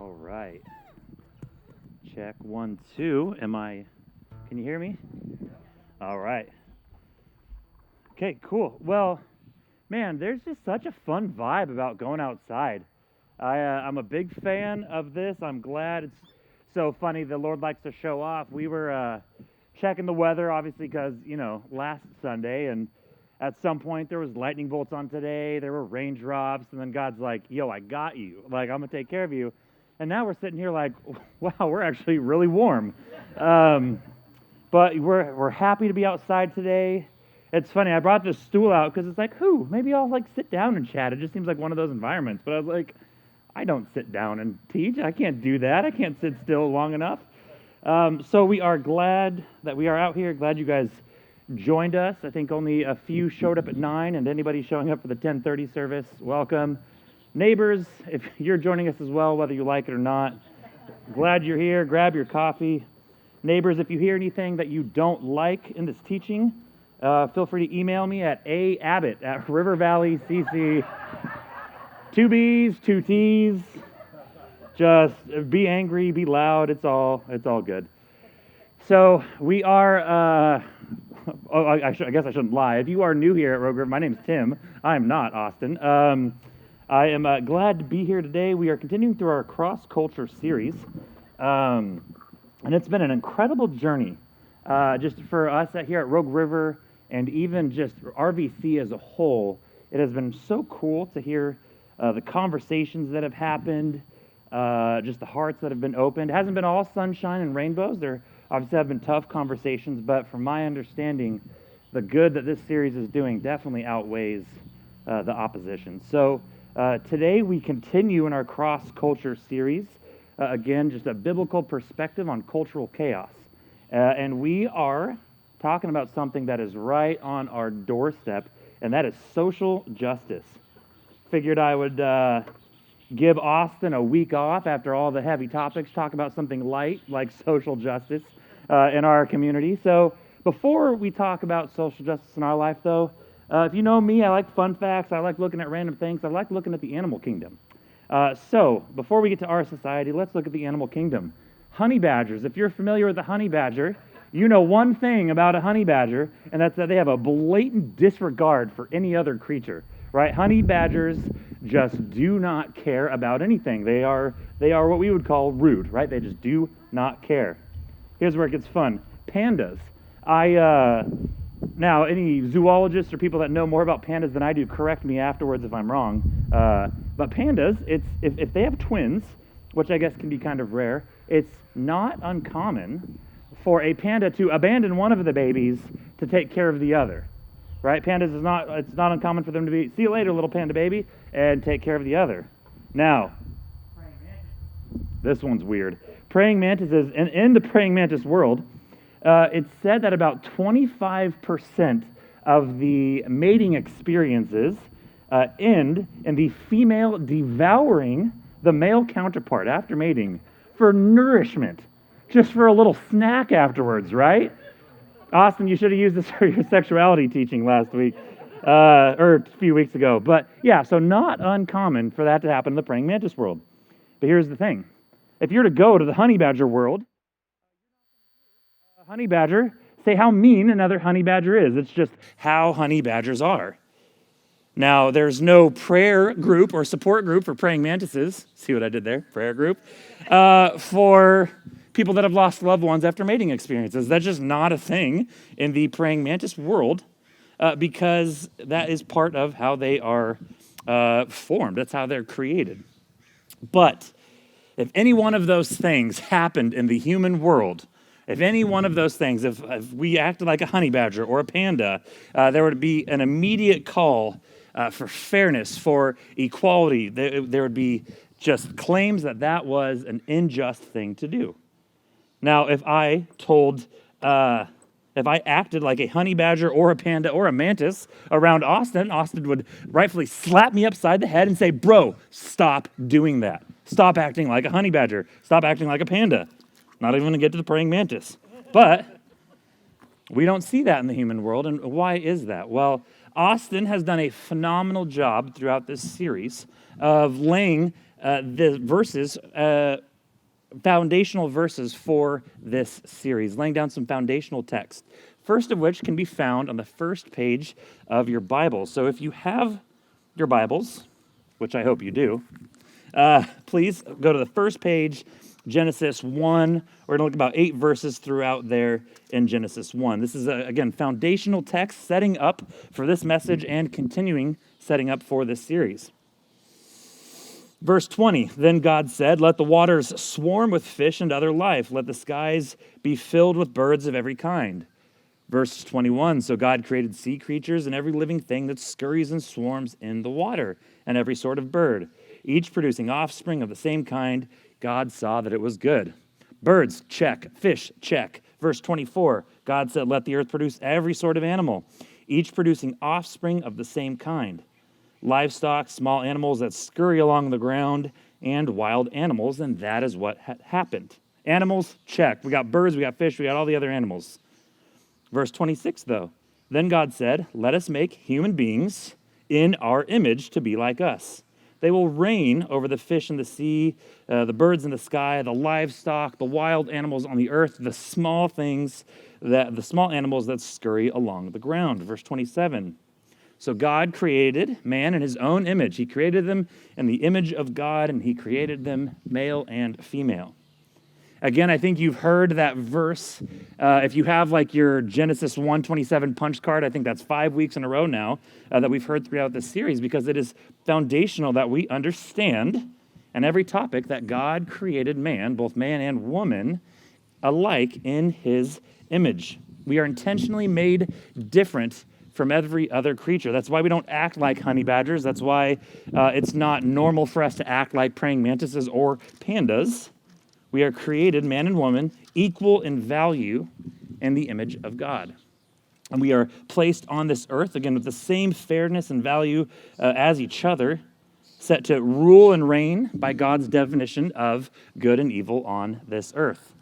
All right. Check 1, 2. Can you hear me? All right. Okay, cool. Well, man, there's just such a fun vibe about going outside. I'm a big fan of this. I'm glad. It's so funny. The Lord likes to show off. We were checking the weather, obviously, because, last Sunday, and at some point there was lightning bolts on today. There were raindrops, and then God's like, yo, I got you. Like, I'm going to take care of you. And now we're sitting here like, wow, we're actually really warm. But we're happy to be outside today. It's funny, I brought this stool out because it's like, maybe I'll sit down and chat. It just seems like one of those environments. But I was like, I don't sit down and teach. I can't do that. I can't sit still long enough. So we are glad that we are out here. Glad you guys joined us. I think only a few showed up at 9, and anybody showing up for the 10:30 service, welcome. Neighbors, if you're joining us as well, whether you like it or not, glad you're here. Grab your coffee. Neighbors, if you hear anything that you don't like in this teaching, feel free to email me at Abbott@River Valley CC. 2 B's, 2 T's. Just be angry, be loud. It's all good. So we are. I guess I shouldn't lie. If you are new here at Rogue River, my name's Tim. I'm not Austin. I am glad to be here today. We are continuing through our cross-culture series, and it's been an incredible journey, just for us here at Rogue River, and even just RVC as a whole. It has been so cool to hear the conversations that have happened, just the hearts that have been opened. It hasn't been all sunshine and rainbows. There obviously have been tough conversations, but from my understanding, the good that this series is doing definitely outweighs the opposition. So today we continue in our cross-culture series. Again, just a biblical perspective on cultural chaos. And we are talking about something that is right on our doorstep, and that is social justice. Figured I would give Austin a week off after all the heavy topics, talk about something light like social justice in our community. So before we talk about social justice in our life, though, if you know me, I like fun facts. I like looking at random things. I like looking at the animal kingdom. So before we get to our society, let's look at the animal kingdom. Honey badgers. If you're familiar with the honey badger, you know one thing about a honey badger, and that's that they have a blatant disregard for any other creature. Right? Honey badgers just do not care about anything. They are what we would call rude, right? They just do not care. Here's where it gets fun. Pandas. Now, any zoologists or people that know more about pandas than I do, correct me afterwards if I'm wrong. But pandas, if they have twins, which I guess can be kind of rare, it's not uncommon for a panda to abandon one of the babies to take care of the other. Right? Pandas it's not uncommon for them to be, see you later, little panda baby, and take care of the other. Now, this one's weird. Praying mantises, and in the praying mantis world, it's said that about 25% of the mating experiences end in the female devouring the male counterpart after mating for nourishment, just for a little snack afterwards, right? Austin, you should have used this for your sexuality teaching last week, or a few weeks ago. But yeah, so not uncommon for that to happen in the praying mantis world. But here's the thing. If you're to go to the honey badger world, a honey badger say how mean another honey badger is. It's just how honey badgers are. Now, there's no prayer group or support group for praying mantises. See what I did there? Prayer group. For people that have lost loved ones after mating experiences. That's just not a thing in the praying mantis world because that is part of how they are formed. That's how they're created. But if any one of those things happened in the human world, if any one of those things, if we acted like a honey badger or a panda, there would be an immediate call for fairness, for equality. There would be just claims that was an unjust thing to do. Now, if I acted like a honey badger or a panda or a mantis around Austin would rightfully slap me upside the head and say, bro, stop doing that. Stop acting like a honey badger. Stop acting like a panda. Not even going to get to the praying mantis. But we don't see that in the human world, and why is that? Well, Austin has done a phenomenal job throughout this series of laying the verses, foundational verses for this series, laying down some foundational text. First of which can be found on the first page of your Bible. So if you have your Bibles, which I hope you do, please go to the first page, Genesis 1. We're going to look about 8 verses throughout there in Genesis 1. This is, again, foundational text setting up for this message and continuing setting up for this series. Verse 20, then God said, let the waters swarm with fish and other life. Let the skies be filled with birds of every kind. Verse 21, so God created sea creatures and every living thing that scurries and swarms in the water, and every sort of bird, each producing offspring of the same kind. God saw that it was good. Birds, check. Fish, check. Verse 24, God said, let the earth produce every sort of animal, each producing offspring of the same kind. Livestock, small animals that scurry along the ground, and wild animals, and that is what happened. Animals, check. We got birds, we got fish, we got all the other animals. Verse 26, though, then God said, let us make human beings in our image to be like us. They will reign over the fish in the sea, the birds in the sky, the livestock, the wild animals on the earth, the small animals that scurry along the ground. Verse 27, so God created man in his own image. He created them in the image of God, and he created them male and female. Again, I think you've heard that verse. If you have like your Genesis 1:27 punch card, I think that's 5 weeks in a row now that we've heard throughout this series, because it is foundational that we understand in every topic that God created man, both man and woman, alike in his image. We are intentionally made different from every other creature. That's why we don't act like honey badgers. That's why it's not normal for us to act like praying mantises or pandas. We are created, man and woman, equal in value in the image of God. And we are placed on this earth, again, with the same fairness and value as each other, set to rule and reign by God's definition of good and evil on this earth.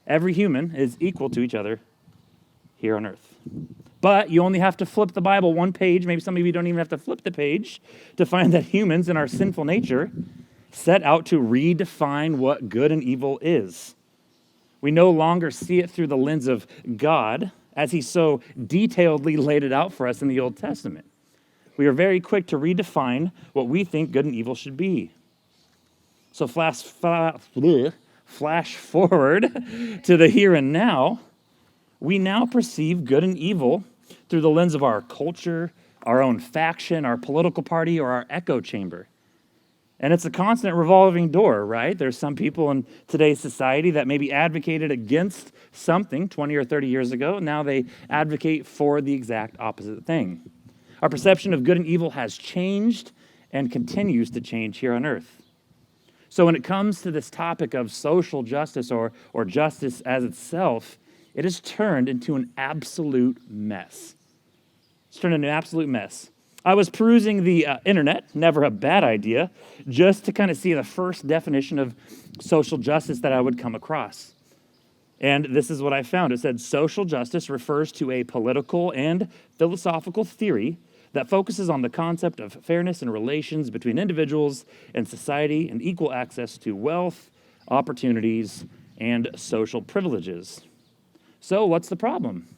Every human is equal to each other here on earth. But you only have to flip the Bible one page. Maybe some of you don't even have to flip the page to find that humans in our sinful nature set out to redefine what good and evil is. We no longer see it through the lens of God, as he so detailedly laid it out for us in the Old Testament. We are very quick to redefine what we think good and evil should be. So flash forward to the here and now. We now perceive good and evil through the lens of our culture, our own faction, our political party, or our echo chamber. And it's a constant revolving door, right? There's some people in today's society that maybe advocated against something 20 or 30 years ago. Now they advocate for the exact opposite thing. Our perception of good and evil has changed and continues to change here on earth. So when it comes to this topic of social justice or justice as itself, it has turned into an absolute mess. It's turned into an absolute mess. I was perusing the internet, never a bad idea, just to kind of see the first definition of social justice that I would come across. And this is what I found. It said, social justice refers to a political and philosophical theory that focuses on the concept of fairness in relations between individuals and society and equal access to wealth, opportunities, and social privileges. So what's the problem?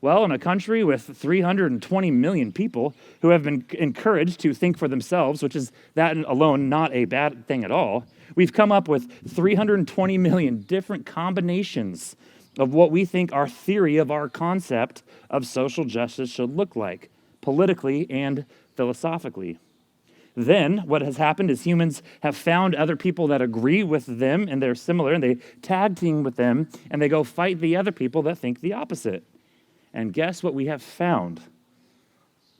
Well, in a country with 320 million people who have been encouraged to think for themselves, which is that alone not a bad thing at all, we've come up with 320 million different combinations of what we think our theory of our concept of social justice should look like, politically and philosophically. Then what has happened is humans have found other people that agree with them and they're similar, and they tag team with them, and they go fight the other people that think the opposite. And guess what we have found?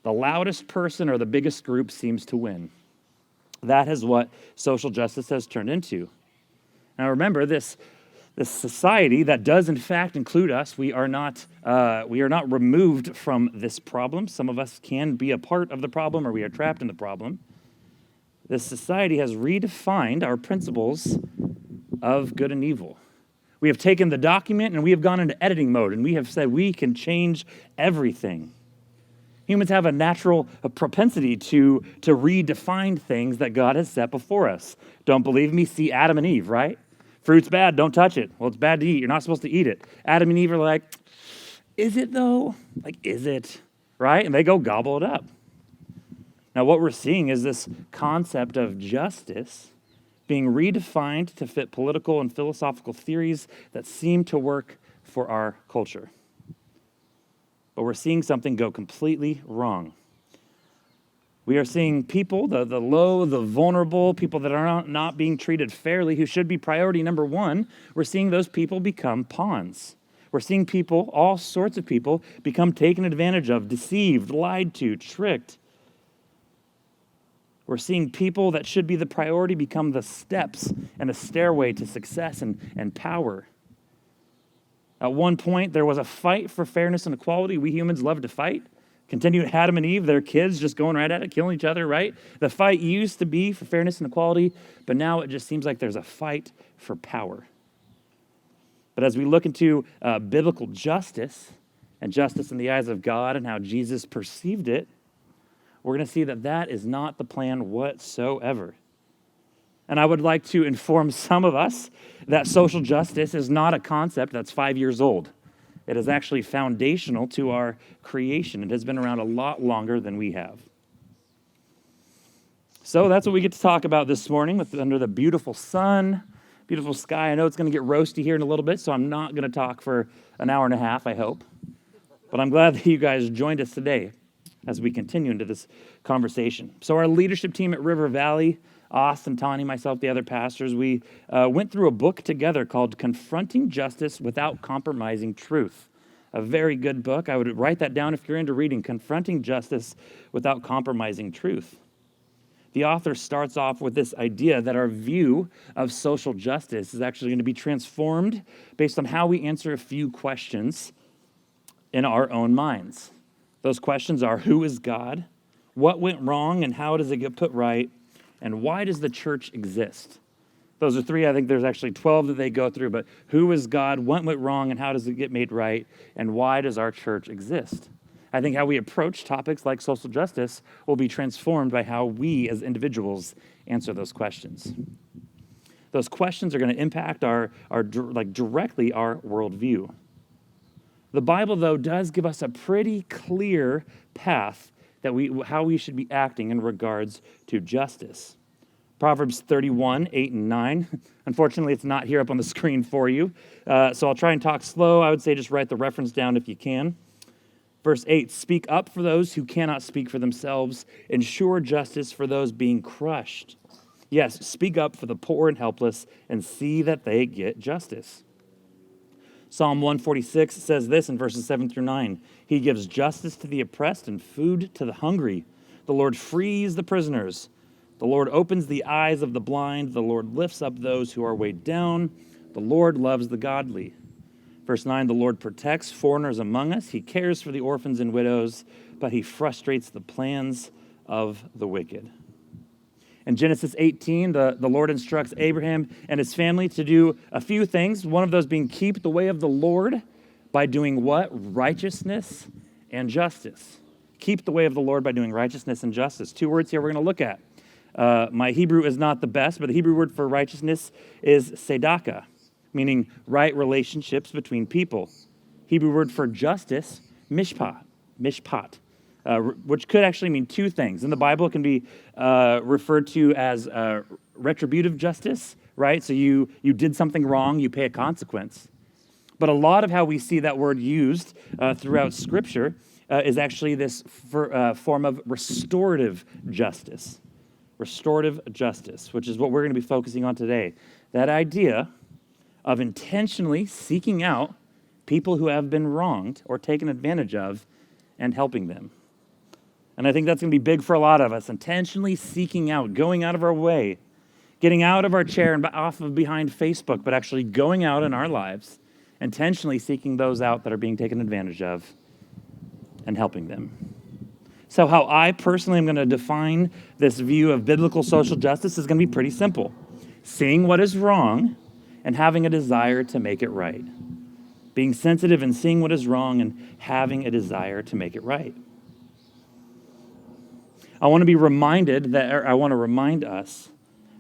The loudest person or the biggest group seems to win. That is what social justice has turned into. Now remember, this society that does in fact include us, we are not removed from this problem. Some of us can be a part of the problem, or we are trapped in the problem. This society has redefined our principles of good and evil. We have taken the document and we have gone into editing mode, and we have said we can change everything. Humans have a natural propensity to redefine things that God has set before us. Don't believe me? See Adam and Eve, right? Fruit's bad, don't touch it. Well, it's bad to eat. You're not supposed to eat it. Adam and Eve are like, is it though? Like, is it? Right? And they go gobble it up. Now, what we're seeing is this concept of justice being redefined to fit political and philosophical theories that seem to work for our culture. But we're seeing something go completely wrong. We are seeing people, the low, the vulnerable, people that are not being treated fairly, who should be priority number one. We're seeing those people become pawns. We're seeing people, all sorts of people, become taken advantage of, deceived, lied to, tricked. We're seeing people that should be the priority become the steps and a stairway to success and power. At one point, there was a fight for fairness and equality. We humans love to fight. Continue Adam and Eve, their kids just going right at it, killing each other, right? The fight used to be for fairness and equality, but now it just seems like there's a fight for power. But as we look into biblical justice and justice in the eyes of God and how Jesus perceived it, we're going to see that that is not the plan whatsoever. And I would like to inform some of us that social justice is not a concept that's 5 years old. It is actually foundational to our creation. It has been around a lot longer than we have. So that's what we get to talk about this morning under the beautiful sun, beautiful sky. I know it's going to get roasty here in a little bit, so I'm not going to talk for an hour and a half, I hope. But I'm glad that you guys joined us today as we continue into this conversation. So our leadership team at River Valley, Austin, Tani, myself, the other pastors, we went through a book together called Confronting Justice Without Compromising Truth. A very good book. I would write that down if you're into reading, Confronting Justice Without Compromising Truth. The author starts off with this idea that our view of social justice is actually going to be transformed based on how we answer a few questions in our own minds. Those questions are, who is God? What went wrong and how does it get put right? And why does the church exist? Those are three. I think there's actually 12 that they go through, but who is God? What went wrong and how does it get made right? And why does our church exist? I think how we approach topics like social justice will be transformed by how we as individuals answer those questions. Those questions are going to impact directly our worldview. The Bible, though, does give us a pretty clear path how we should be acting in regards to justice. Proverbs 31, 8 and 9. Unfortunately, it's not here up on the screen for you. So I'll try and talk slow. I would say just write the reference down if you can. Verse 8, speak up for those who cannot speak for themselves. Ensure justice for those being crushed. Yes, speak up for the poor and helpless and see that they get justice. Psalm 146 says this in verses 7 through 9. He gives justice to the oppressed and food to the hungry. The Lord frees the prisoners. The Lord opens the eyes of the blind. The Lord lifts up those who are weighed down. The Lord loves the godly. Verse 9, the Lord protects foreigners among us. He cares for the orphans and widows, but he frustrates the plans of the wicked. In Genesis 18, the Lord instructs Abraham and his family to do a few things, one of those being keep the way of the Lord by doing what? Righteousness and justice. Keep the way of the Lord by doing righteousness and justice. Two words here we're going to look at. My Hebrew is not the best, but the Hebrew word for righteousness is tzedakah, meaning right relationships between people. Hebrew word for justice, mishpat, which could actually mean two things. In the Bible, it can be referred to as retributive justice, right? So you did something wrong, you pay a consequence. But a lot of how we see that word used throughout Scripture is actually this form of restorative justice. Restorative justice, which is what we're going to be focusing on today. That idea of intentionally seeking out people who have been wronged or taken advantage of and helping them. And I think that's going to be big for a lot of us, intentionally seeking out, going out of our way, getting out of our chair and off of behind Facebook, but actually going out in our lives, intentionally seeking those out that are being taken advantage of and helping them. So how I personally am going to define this view of biblical social justice is going to be pretty simple. Seeing what is wrong and having a desire to make it right. Being sensitive and seeing what is wrong and having a desire to make it right. I want to be reminded that, or I want to remind us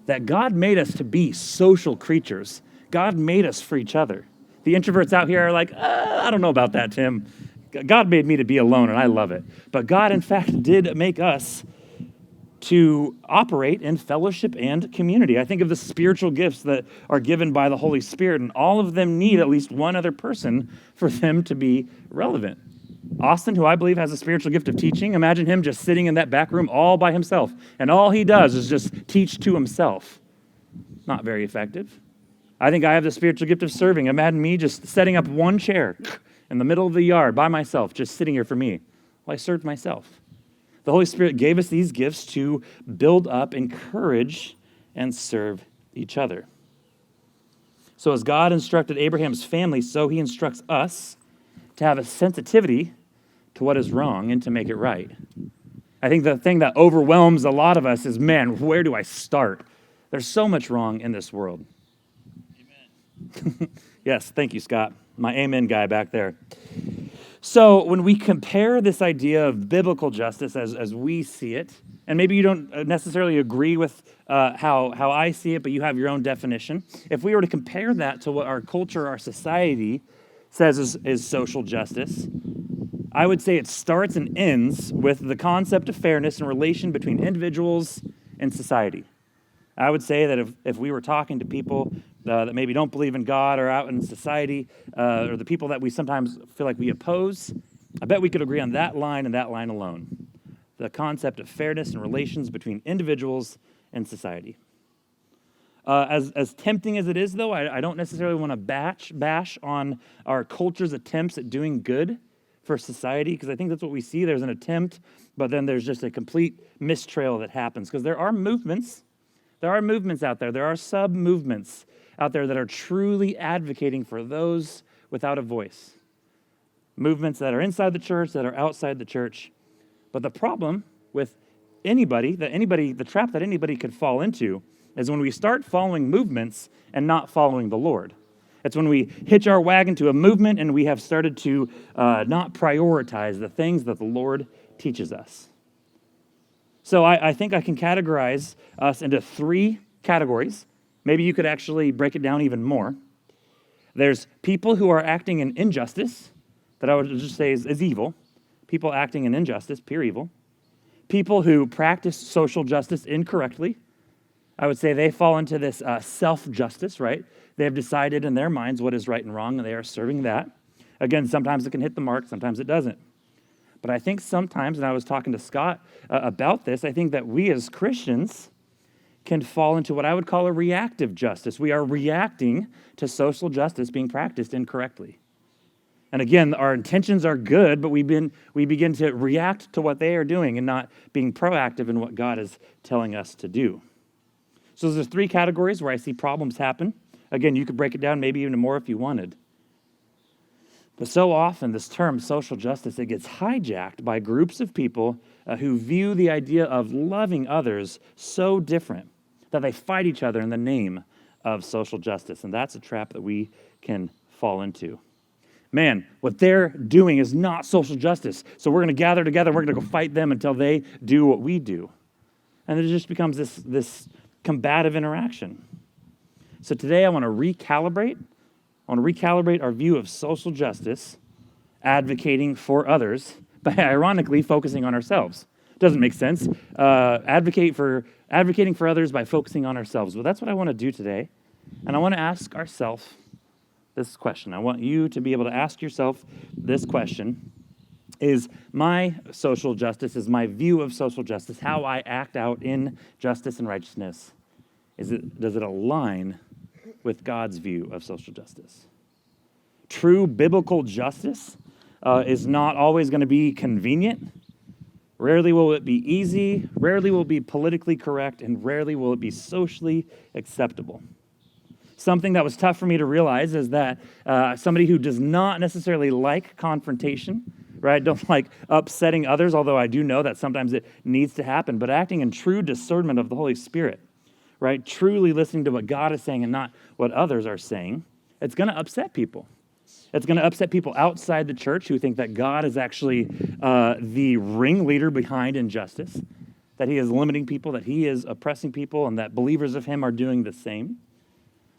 that God made us to be social creatures. God made us for each other. The introverts out here are like, I don't know about that, Tim. God made me to be alone, and I love it. But God, in fact, did make us to operate in fellowship and community. I think of the spiritual gifts that are given by the Holy Spirit, and all of them need at least one other person for them to be relevant. Austin, who I believe has a spiritual gift of teaching, imagine him just sitting in that back room all by himself, and all he does is just teach to himself. Not very effective. I think I have the spiritual gift of serving. Imagine me just setting up one chair in the middle of the yard by myself, just sitting here for me. Well, I served myself. The Holy Spirit gave us these gifts to build up, encourage, and serve each other. So as God instructed Abraham's family, so he instructs us to have a sensitivity to what is wrong and to make it right. I think the thing that overwhelms a lot of us is, man, where do I start? There's so much wrong in this world. Amen. Yes, thank you, Scott, my amen guy back there. So when we compare this idea of biblical justice as we see it, and maybe you don't necessarily agree with how I see it, but you have your own definition. If we were to compare that to what our culture, our society says is social justice, I would say it starts and ends with the concept of fairness and relation between individuals and society. I would say that if we were talking to people that maybe don't believe in God or out in society, or the people that we sometimes feel like we oppose, I bet we could agree on that line and that line alone. The concept of fairness and relations between individuals and society. As tempting as it is, though, I don't necessarily want to bash on our culture's attempts at doing good for society, because I think that's what we see. There's an attempt, but then there's just a complete mistrail that happens, because there are movements out there. There are sub-movements out there that are truly advocating for those without a voice. Movements that are inside the church, that are outside the church. But the problem with the trap that anybody could fall into is when we start following movements and not following the Lord. It's when we hitch our wagon to a movement and we have started to not prioritize the things that the Lord teaches us. So I think I can categorize us into 3 categories. Maybe you could actually break it down even more. There's people who are acting in injustice, that I would just say is evil. People acting in injustice, pure evil. People who practice social justice incorrectly. I would say they fall into this self-justice, right? They have decided in their minds what is right and wrong, and they are serving that. Again, sometimes it can hit the mark, sometimes it doesn't. But I think sometimes, and I was talking to Scott about this, I think that we as Christians can fall into what I would call a reactive justice. We are reacting to social justice being practiced incorrectly. And again, our intentions are good, but we begin to react to what they are doing and not being proactive in what God is telling us to do. So there's 3 categories where I see problems happen. Again, you could break it down maybe even more if you wanted. But so often, this term social justice, it gets hijacked by groups of people who view the idea of loving others so different that they fight each other in the name of social justice. And that's a trap that we can fall into. Man, what they're doing is not social justice. So we're going to gather together, we're going to go fight them until they do what we do. And it just becomes this combative interaction. So today I want to recalibrate our view of social justice, advocating for others, by ironically focusing on ourselves. Doesn't make sense. Advocating for others by focusing on ourselves. Well, that's what I want to do today. And I want to ask ourselves this question. I want you to be able to ask yourself this question. Is my social justice, is my view of social justice, how I act out in justice and righteousness, does it align with God's view of social justice? True biblical justice is not always going to be convenient. Rarely will it be easy. Rarely will it be politically correct. And rarely will it be socially acceptable. Something that was tough for me to realize is that somebody who does not necessarily like confrontation, right, don't like upsetting others, although I do know that sometimes it needs to happen, but acting in true discernment of the Holy Spirit, right, truly listening to what God is saying and not what others are saying, it's going to upset people. It's going to upset people outside the church who think that God is actually the ringleader behind injustice, that he is limiting people, that he is oppressing people, and that believers of him are doing the same.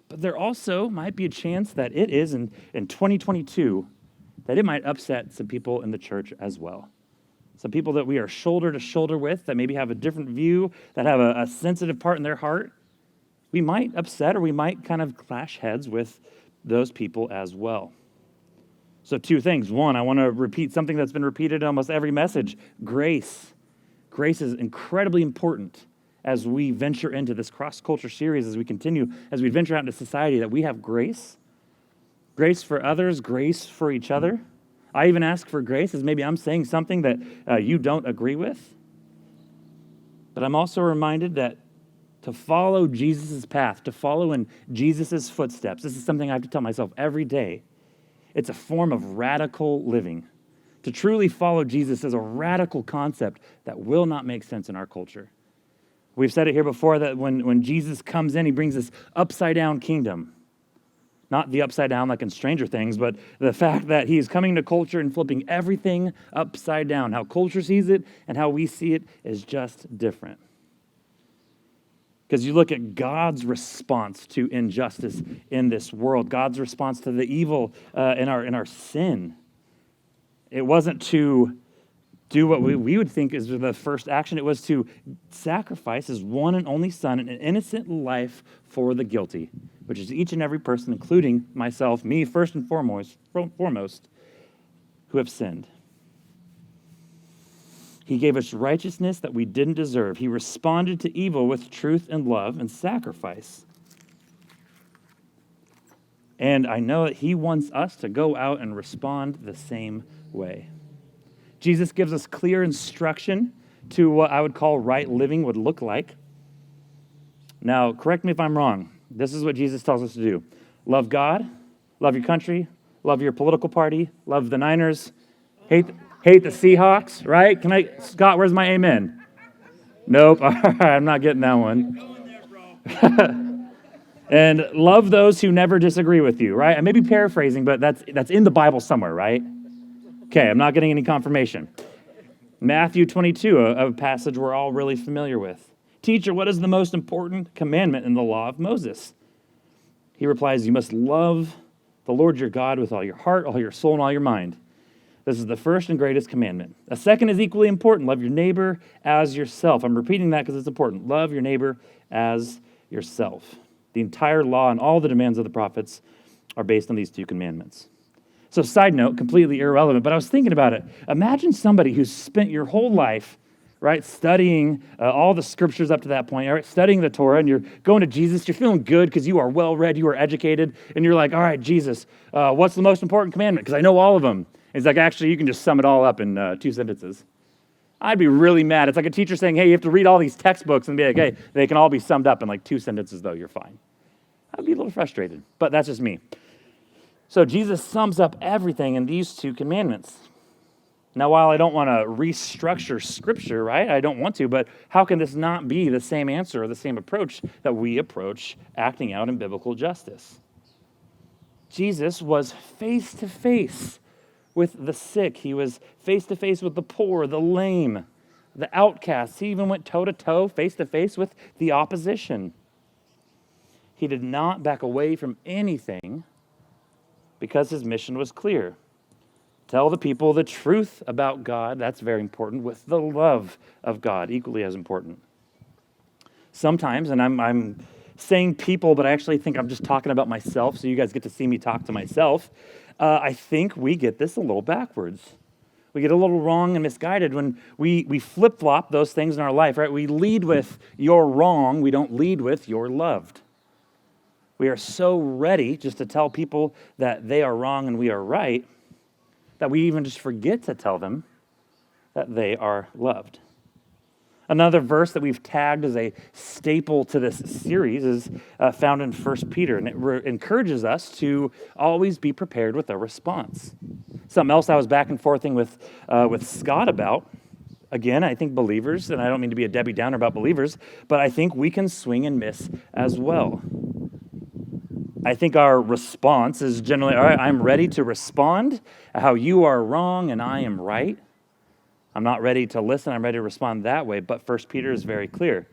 But there also might be a chance that it is in 2022 that it might upset some people in the church as well. Some people that we are shoulder to shoulder with, that maybe have a different view, that have a sensitive part in their heart. We might upset or we might kind of clash heads with those people as well. So two things. One, I want to repeat something that's been repeated in almost every message. Grace. Grace is incredibly important as we venture into this cross-culture series, as we continue, as we venture out into society, that we have grace. Grace for others, grace for each other. I even ask for grace as maybe I'm saying something that you don't agree with. But I'm also reminded that to follow Jesus' path, to follow in Jesus' footsteps, this is something I have to tell myself every day. It's a form of radical living. To truly follow Jesus is a radical concept that will not make sense in our culture. We've said it here before that when Jesus comes in, he brings this upside-down kingdom. Not the upside down like in Stranger Things, but the fact that he is coming to culture and flipping everything upside down. How culture sees it and how we see it is just different. Because you look at God's response to injustice in this world, God's response to the evil in our sin. It wasn't to do what we would think is the first action. It was to sacrifice his one and only son, an innocent life for the guilty, which is each and every person, including myself, me first and foremost, who have sinned. He gave us righteousness that we didn't deserve. He responded to evil with truth and love and sacrifice. And I know that he wants us to go out and respond the same way. Jesus gives us clear instruction to what I would call right living would look like. Now, correct me if I'm wrong. This is what Jesus tells us to do. Love God, love your country, love your political party, love the Niners, hate the Seahawks, right? Scott, where's my amen? Nope, all right, I'm not getting that one. And love those who never disagree with you, right? I may be paraphrasing, but that's in the Bible somewhere, right? Okay, I'm not getting any confirmation. Matthew 22, a passage we're all really familiar with. Teacher, what is the most important commandment in the law of Moses? He replies, you must love the Lord your God with all your heart, all your soul, and all your mind. This is the first and greatest commandment. A second is equally important. Love your neighbor as yourself. I'm repeating that because it's important. Love your neighbor as yourself. The entire law and all the demands of the prophets are based on these two commandments. So side note, completely irrelevant, but I was thinking about it. Imagine somebody who's spent your whole life, right, studying all the scriptures up to that point, right, studying the Torah, and you're going to Jesus. You're feeling good because you are well-read, you are educated, and you're like, all right, Jesus, what's the most important commandment? Because I know all of them. It's like, actually, you can just sum it all up in 2 sentences. I'd be really mad. It's like a teacher saying, hey, you have to read all these textbooks and be like, hey, they can all be summed up in like 2 sentences, though, you're fine. I'd be a little frustrated, but that's just me. So Jesus sums up everything in these 2 commandments. Now, while I don't want to restructure Scripture, right? I don't want to, but how can this not be the same answer or the same approach that we approach acting out in biblical justice? Jesus was face-to-face with the sick. He was face-to-face with the poor, the lame, the outcasts. He even went toe-to-toe, face-to-face with the opposition. He did not back away from anything because his mission was clear. Tell the people the truth about God, that's very important, with the love of God, equally as important. Sometimes, and I'm saying people, but I actually think I'm just talking about myself, so you guys get to see me talk to myself. I think we get this a little backwards. We get a little wrong and misguided when we flip-flop those things in our life, right? We lead with you're wrong, we don't lead with you're loved. We are so ready just to tell people that they are wrong and we are right that we even just forget to tell them that they are loved. Another verse that we've tagged as a staple to this series is found in 1 Peter, and it encourages us to always be prepared with a response. Something else I was back and forthing with Scott about. Again, I think believers, and I don't mean to be a Debbie Downer about believers, but I think we can swing and miss as well. I think our response is generally, all right, I'm ready to respond how you are wrong and I am right. I'm not ready to listen. I'm ready to respond that way. But 1 Peter is very clear.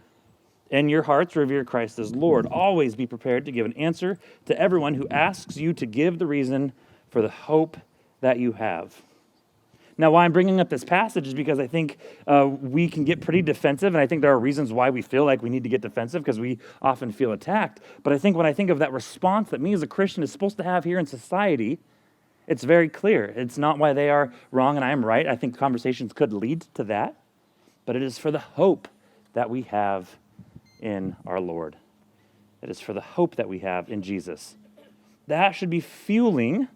In your hearts, revere Christ as Lord. Always be prepared to give an answer to everyone who asks you to give the reason for the hope that you have. Now, why I'm bringing up this passage is because I think we can get pretty defensive, and I think there are reasons why we feel like we need to get defensive because we often feel attacked. But I think when I think of that response that me as a Christian is supposed to have here in society, it's very clear. It's not why they are wrong and I am right. I think conversations could lead to that, but it is for the hope that we have in our Lord. It is for the hope that we have in Jesus. That should be fueling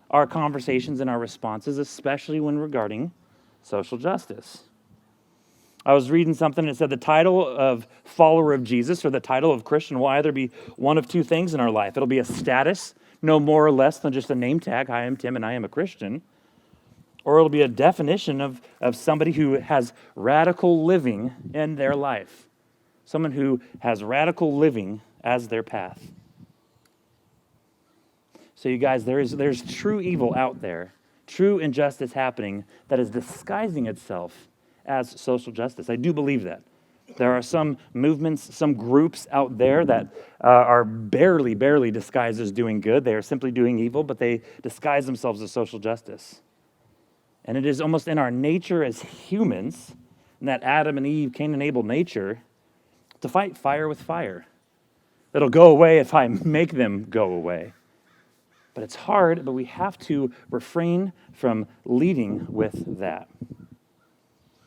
our conversations and our responses, especially when regarding social justice. I was reading something that said the title of follower of Jesus or the title of Christian will either be one of two things in our life. It'll be a status, no more or less than just a name tag. Hi, I'm Tim and I am a Christian. Or it'll be a definition of somebody who has radical living in their life. Someone who has radical living as their path. So you guys, there's true evil out there, true injustice happening that is disguising itself as social justice. I do believe that. There are some movements, some groups out there that are barely disguised as doing good. They are simply doing evil, but they disguise themselves as social justice. And it is almost in our nature as humans, in that Adam and Eve, Cain and Abel nature, to fight fire with fire. It'll go away if I make them go away. But it's hard, but we have to refrain from leading with that.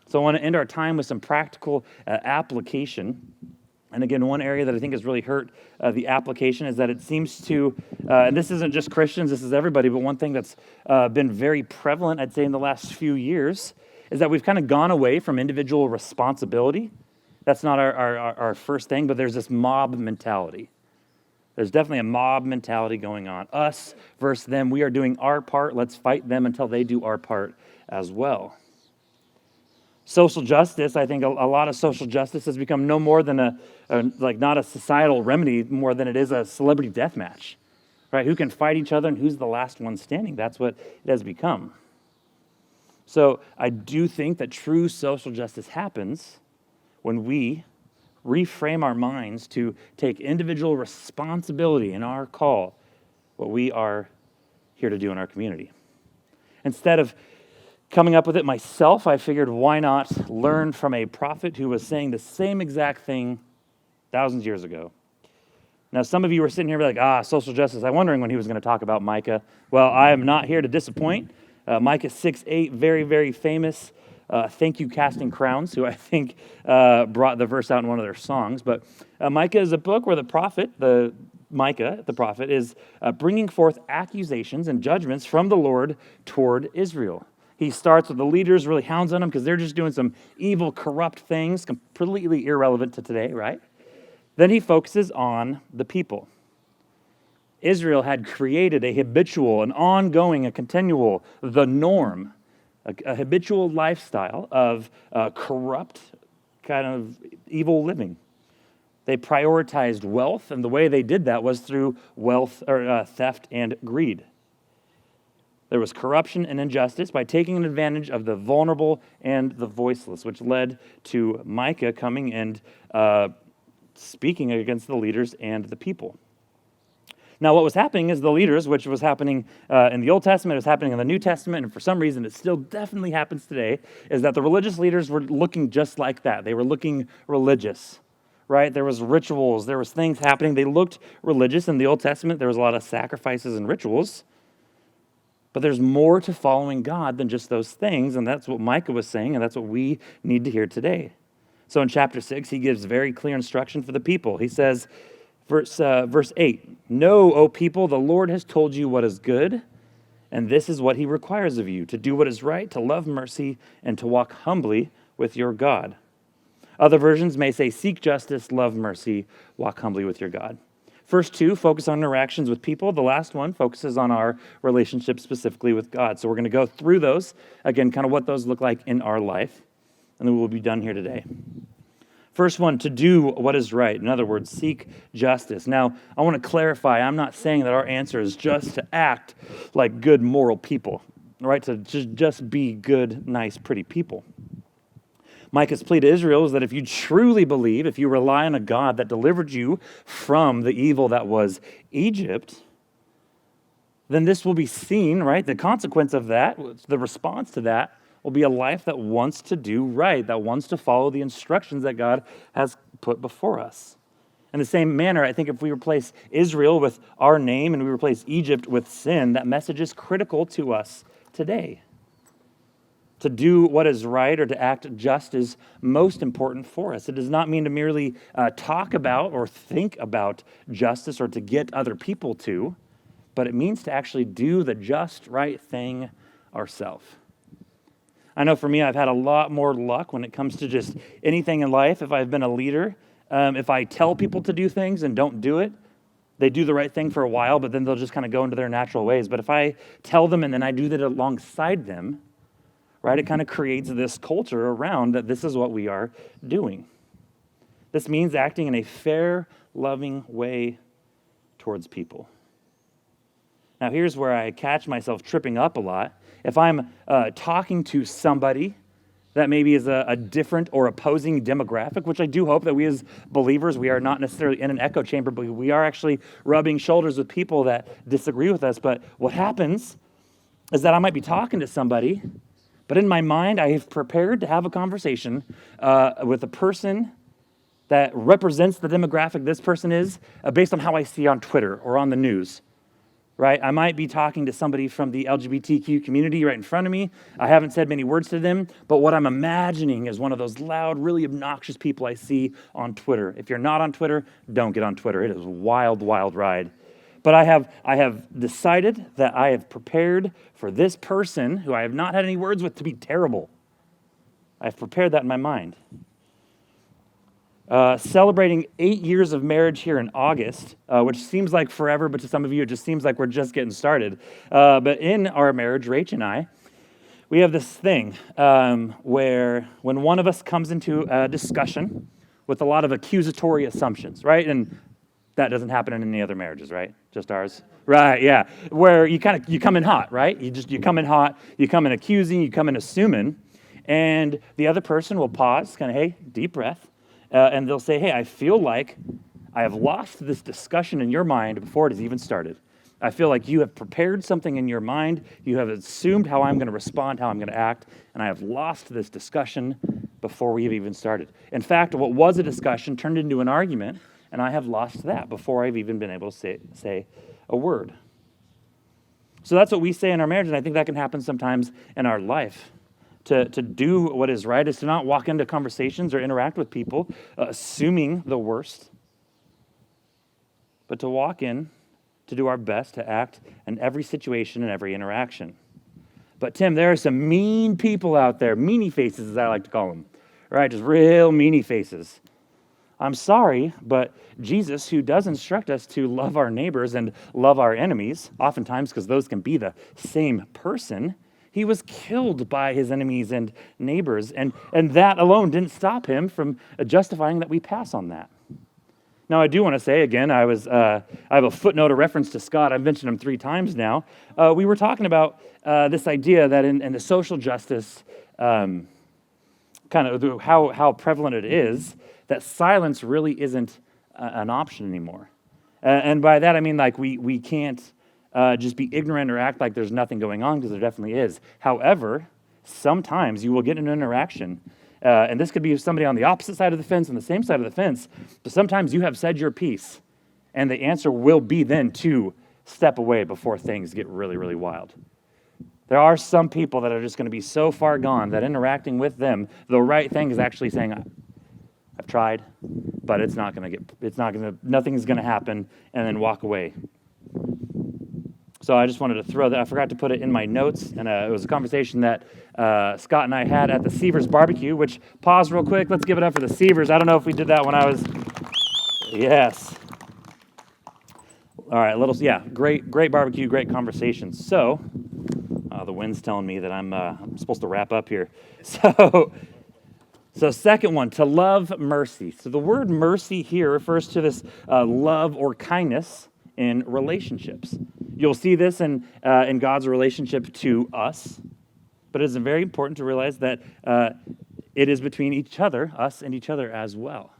So I want to end our time with some practical application. And again, one area that I think has really hurt the application is that it seems to, and this isn't just Christians, this is everybody, but one thing that's been very prevalent, I'd say, in the last few years is that we've kind of gone away from individual responsibility. That's not our first thing, but there's this mob mentality. There's definitely a mob mentality going on. Us versus them. We are doing our part. Let's fight them until they do our part as well. Social justice, I think a lot of social justice has become no more than not a societal remedy more than it is a celebrity death match. Right? Who can fight each other and who's the last one standing? That's what it has become. So I do think that true social justice happens when we reframe our minds to take individual responsibility in our call, what we are here to do in our community. Instead of coming up with it myself, I figured why not learn from a prophet who was saying the same exact thing thousands of years ago. Now, some of you were sitting here like, social justice. I'm wondering when he was going to talk about Micah. Well, I am not here to disappoint. Micah 6:8, very, very famous. Thank you, Casting Crowns, who I think brought the verse out in one of their songs. But Micah is a book where Micah the prophet is bringing forth accusations and judgments from the Lord toward Israel. He starts with the leaders, really hounds on them because they're just doing some evil, corrupt things, completely irrelevant to today, right? Then he focuses on the people. Israel had created a habitual, an ongoing, a continual, the norm, a habitual lifestyle of corrupt, kind of evil living. They prioritized wealth, and the way they did that was through theft and greed. There was corruption and injustice by taking advantage of the vulnerable and the voiceless, which led to Micah coming and speaking against the leaders and the people. Now, what was happening is the leaders, which was happening in the Old Testament, it was happening in the New Testament, and for some reason it still definitely happens today, is that the religious leaders were looking just like that. They were looking religious, right? There was rituals, there was things happening. They looked religious. In the Old Testament, there was a lot of sacrifices and rituals, but there's more to following God than just those things, and that's what Micah was saying, and that's what we need to hear today. So in chapter 6, he gives very clear instruction for the people. He says, verse 8, "Know, O people, the Lord has told you what is good, and this is what he requires of you, to do what is right, to love mercy, and to walk humbly with your God." Other versions may say, "Seek justice, love mercy, walk humbly with your God." First two focus on interactions with people. The last one focuses on our relationship specifically with God. So we're going to go through those, again, kind of what those look like in our life, and then we'll be done here today. First one, to do what is right. In other words, seek justice. Now, I want to clarify, I'm not saying that our answer is just to act like good, moral people, right? To just be good, nice, pretty people. Micah's plea to Israel is that if you truly believe, if you rely on a God that delivered you from the evil that was Egypt, then this will be seen, right? The consequence of that, the response to that, will be a life that wants to do right, that wants to follow the instructions that God has put before us. In the same manner, I think if we replace Israel with our name and we replace Egypt with sin, that message is critical to us today. To do what is right or to act just is most important for us. It does not mean to merely talk about or think about justice or to get other people to, but it means to actually do the just right thing ourselves. I know for me, I've had a lot more luck when it comes to just anything in life. If I've been a leader, if I tell people to do things and don't do it, they do the right thing for a while, but then they'll just kind of go into their natural ways. But if I tell them and then I do that alongside them, right, it kind of creates this culture around that this is what we are doing. This means acting in a fair, loving way towards people. Now, here's where I catch myself tripping up a lot. If I'm talking to somebody that maybe is a different or opposing demographic, which I do hope that we as believers, we are not necessarily in an echo chamber, but we are actually rubbing shoulders with people that disagree with us. But what happens is that I might be talking to somebody, but in my mind, I have prepared to have a conversation with a person that represents the demographic this person is based on how I see on Twitter or on the news. Right? I might be talking to somebody from the LGBTQ community right in front of me. I haven't said many words to them, but what I'm imagining is one of those loud, really obnoxious people I see on Twitter. If you're not on Twitter, don't get on Twitter. It is a wild, wild ride. But I have decided that I have prepared for this person who I have not had any words with to be terrible. I've prepared that in my mind. Celebrating 8 years of marriage here in August, which seems like forever, but to some of you, it just seems like we're just getting started. But in our marriage, Rach and I, we have this thing where when one of us comes into a discussion with a lot of accusatory assumptions, right? And that doesn't happen in any other marriages, right? Just ours? Right, yeah. Where you come in hot, right? You come in hot, you come in accusing, you come in assuming, and the other person will pause, kind of, hey, deep breath. And they'll say, hey, I feel like I have lost this discussion in your mind before it has even started. I feel like you have prepared something in your mind. You have assumed how I'm going to respond, how I'm going to act, and I have lost this discussion before we have even started. In fact, what was a discussion turned into an argument, and I have lost that before I've even been able to say a word. So that's what we say in our marriage, and I think that can happen sometimes in our life. To do what is right is to not walk into conversations or interact with people assuming the worst, but to walk in, to do our best to act in every situation and every interaction. But Tim, there are some mean people out there, meanie faces as I like to call them, right? Just real meanie faces. I'm sorry, but Jesus, who does instruct us to love our neighbors and love our enemies, oftentimes because those can be the same person, he was killed by his enemies and neighbors, and that alone didn't stop him from justifying that we pass on that. Now, I do want to say, again, I have a footnote, a reference to Scott. I've mentioned him 3 times now. We were talking about this idea that in the social justice, kind of how prevalent it is, that silence really isn't an option anymore. And by that, I mean, like, we can't just be ignorant or act like there's nothing going on, because there definitely is. However, sometimes you will get an interaction, and this could be somebody on the opposite side of the fence and the same side of the fence, but sometimes you have said your piece, and the answer will be then to step away before things get really, really wild. There are some people that are just going to be so far gone that interacting with them, the right thing is actually saying, I've tried, but nothing's going to happen, and then walk away. So I just wanted to throw that. I forgot to put it in my notes, and it was a conversation that Scott and I had at the Seavers barbecue, which, pause real quick, let's give it up for the Seavers. I don't know if we did that when I was, yes. All right, great barbecue, great conversation. So, the wind's telling me that I'm supposed to wrap up here. So second one, to love mercy. So the word mercy here refers to this love or kindness in relationships. You'll see this in God's relationship to us, but it is very important to realize that it is between each other, us and each other as well.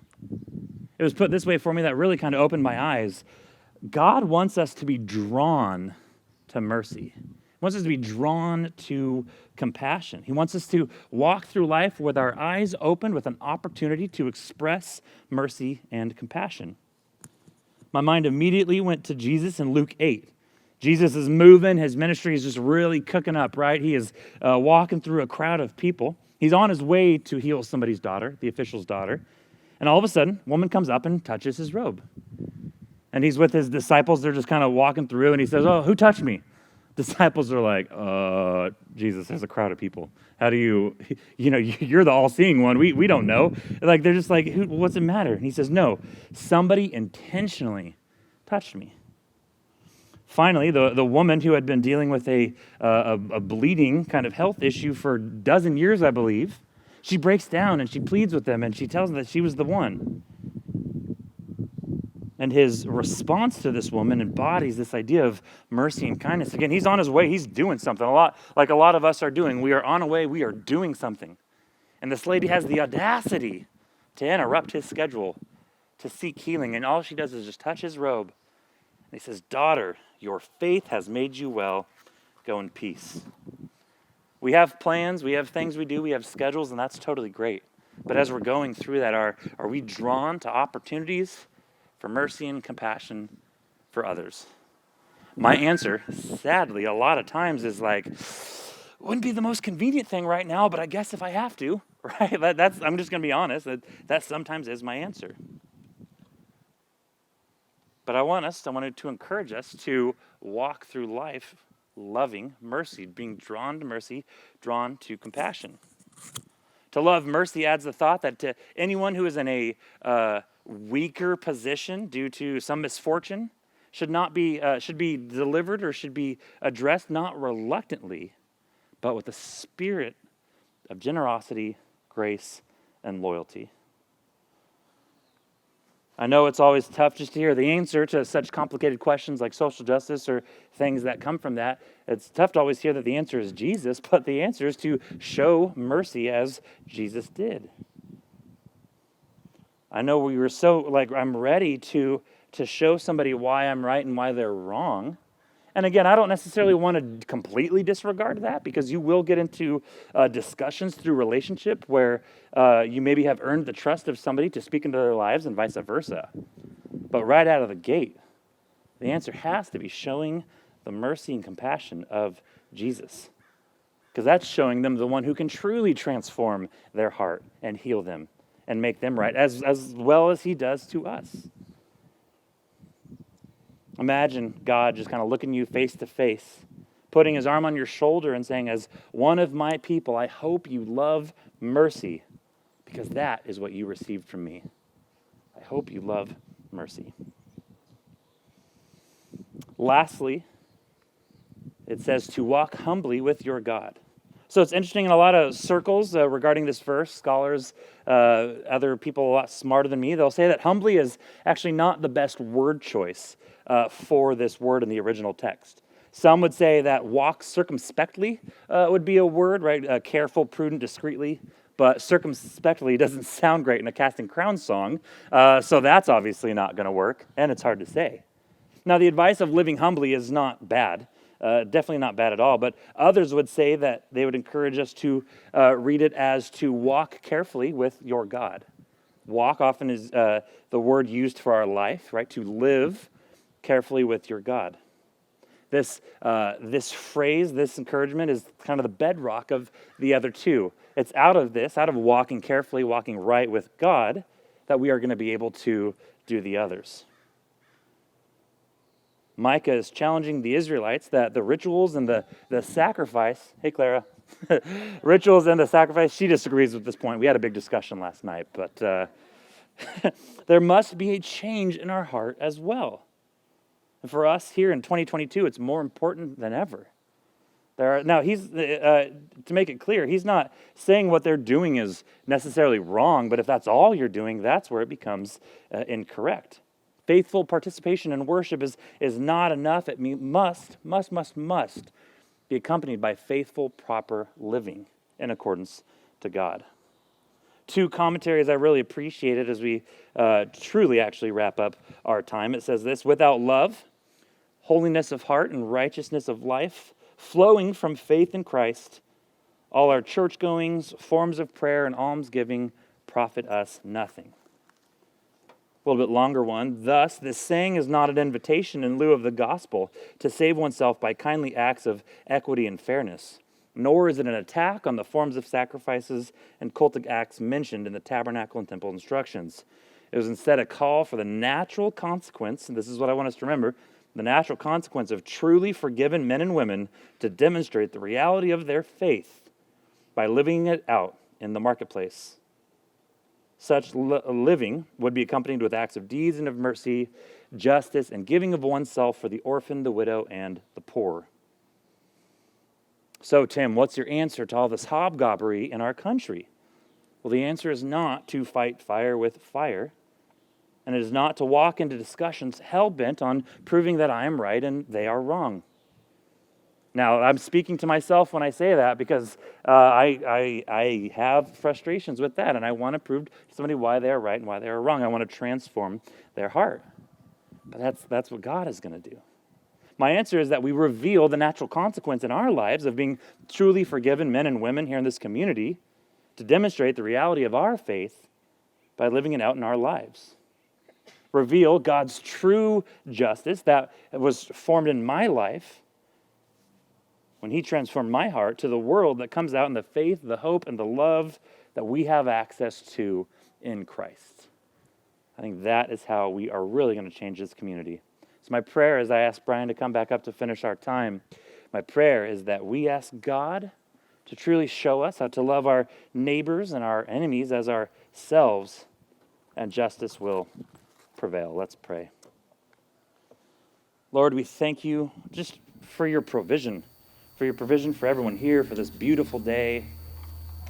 It was put this way for me that really kind of opened my eyes. God wants us to be drawn to mercy. He wants us to be drawn to compassion. He wants us to walk through life with our eyes open with an opportunity to express mercy and compassion. My mind immediately went to Jesus in Luke 8. Jesus is moving. His ministry is just really cooking up, right? He is walking through a crowd of people. He's on his way to heal somebody's daughter, the official's daughter. And all of a sudden, a woman comes up and touches his robe. And he's with his disciples. They're just kind of walking through, and he says, "Oh, who touched me?" Disciples are like, Jesus, there's a crowd of people. How do you're the all-seeing one. We don't know. Like, they're just like, what's it matter? And he says, no, somebody intentionally touched me. Finally, the woman who had been dealing with a bleeding kind of health issue for a dozen years, I believe, she breaks down and she pleads with them and she tells them that she was the one. And his response to this woman embodies this idea of mercy and kindness. Again, he's on his way. He's doing something, a lot like a lot of us are doing. We are on a way. We are doing something. And this lady has the audacity to interrupt his schedule to seek healing. And all she does is just touch his robe. And he says, "Daughter, your faith has made you well. Go in peace." We have plans. We have things we do. We have schedules, and that's totally great. But as we're going through that, are we drawn to opportunities for mercy and compassion for others? My answer, sadly, a lot of times is like, wouldn't be the most convenient thing right now, but I guess if I have to, right? I'm just going to be honest, that sometimes is my answer. But I wanted to encourage us to walk through life loving mercy, being drawn to mercy, drawn to compassion. To love mercy adds the thought that to anyone who is in a weaker position due to some misfortune should be delivered or should be addressed not reluctantly, but with a spirit of generosity, grace, and loyalty. I know it's always tough just to hear the answer to such complicated questions like social justice or things that come from that. It's tough to always hear that the answer is Jesus, but the answer is to show mercy as Jesus did. I know we were so, I'm ready to show somebody why I'm right and why they're wrong. And again, I don't necessarily want to completely disregard that, because you will get into discussions through relationship where you maybe have earned the trust of somebody to speak into their lives and vice versa. But right out of the gate, the answer has to be showing the mercy and compassion of Jesus, because that's showing them the one who can truly transform their heart and heal them and make them right, as well as he does to us. Imagine God just kind of looking you face to face, putting his arm on your shoulder and saying, as one of my people, I hope you love mercy, because that is what you received from me. I hope you love mercy. Lastly, it says to walk humbly with your God. So it's interesting in a lot of circles regarding this verse, scholars, other people a lot smarter than me, they'll say that humbly is actually not the best word choice for this word in the original text. Some would say that walk circumspectly would be a word, right? Careful, prudent, discreetly. But circumspectly doesn't sound great in a Casting Crowns song, so that's obviously not going to work, and it's hard to say. Now, the advice of living humbly is not bad, definitely not bad at all, but others would say that they would encourage us to read it as to walk carefully with your God. Walk often is the word used for our life, right? To live carefully with your God. This phrase, this encouragement is kind of the bedrock of the other two. It's out of walking carefully, walking right with God, that we are going to be able to do the others. Micah is challenging the Israelites that the rituals and the sacrifice, hey Clara, rituals and the sacrifice, she disagrees with this point. We had a big discussion last night, but there must be a change in our heart as well. And for us here in 2022, it's more important than ever. Now, he's to make it clear, he's not saying what they're doing is necessarily wrong, but if that's all you're doing, that's where it becomes incorrect. Faithful participation in worship is not enough. It must be accompanied by faithful, proper living in accordance to God. 2 commentaries I really appreciated as we truly actually wrap up our time. It says this: without love, holiness of heart and righteousness of life, flowing from faith in Christ, all our church goings, forms of prayer, and almsgiving profit us nothing. A little bit longer one. Thus, this saying is not an invitation in lieu of the gospel to save oneself by kindly acts of equity and fairness, nor is it an attack on the forms of sacrifices and cultic acts mentioned in the tabernacle and temple instructions. It was instead a call for the natural consequence, and this is what I want us to remember, the natural consequence of truly forgiven men and women to demonstrate the reality of their faith by living it out in the marketplace. Such living would be accompanied with acts of deeds and of mercy, justice, and giving of oneself for the orphan, the widow, and the poor. So, Tim, what's your answer to all this hobgobbery in our country? Well, the answer is not to fight fire with fire, and it is not to walk into discussions hell-bent on proving that I am right and they are wrong. Now, I'm speaking to myself when I say that because I have frustrations with that, and I want to prove to somebody why they are right and why they are wrong. I want to transform their heart. But that's what God is going to do. My answer is that we reveal the natural consequence in our lives of being truly forgiven men and women here in this community to demonstrate the reality of our faith by living it out in our lives. Reveal God's true justice that was formed in my life when he transformed my heart to the world that comes out in the faith, the hope, and the love that we have access to in Christ. I think that is how we are really going to change this community. So my prayer, as I ask Brian to come back up to finish our time, my prayer is that we ask God to truly show us how to love our neighbors and our enemies as ourselves, and justice will prevail. Let's pray. Lord, we thank you just for your provision for everyone here, for this beautiful day,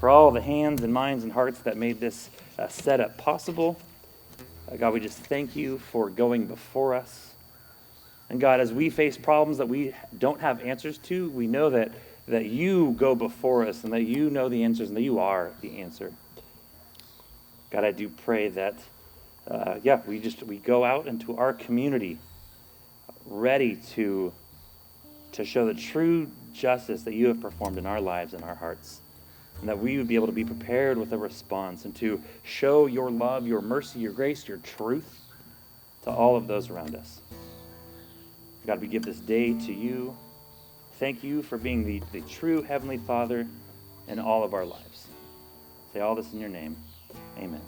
for all the hands and minds and hearts that made this setup possible. God, we just thank you for going before us. And God, as we face problems that we don't have answers to, we know that you go before us and that you know the answers and that you are the answer. God, I do pray that, we go out into our community ready to show the true justice that you have performed in our lives and our hearts, and that we would be able to be prepared with a response and to show your love, your mercy, your grace, your truth to all of those around us. God, we give this day to you. Thank you for being the true Heavenly Father in all of our lives. Say all this in your name. Amen.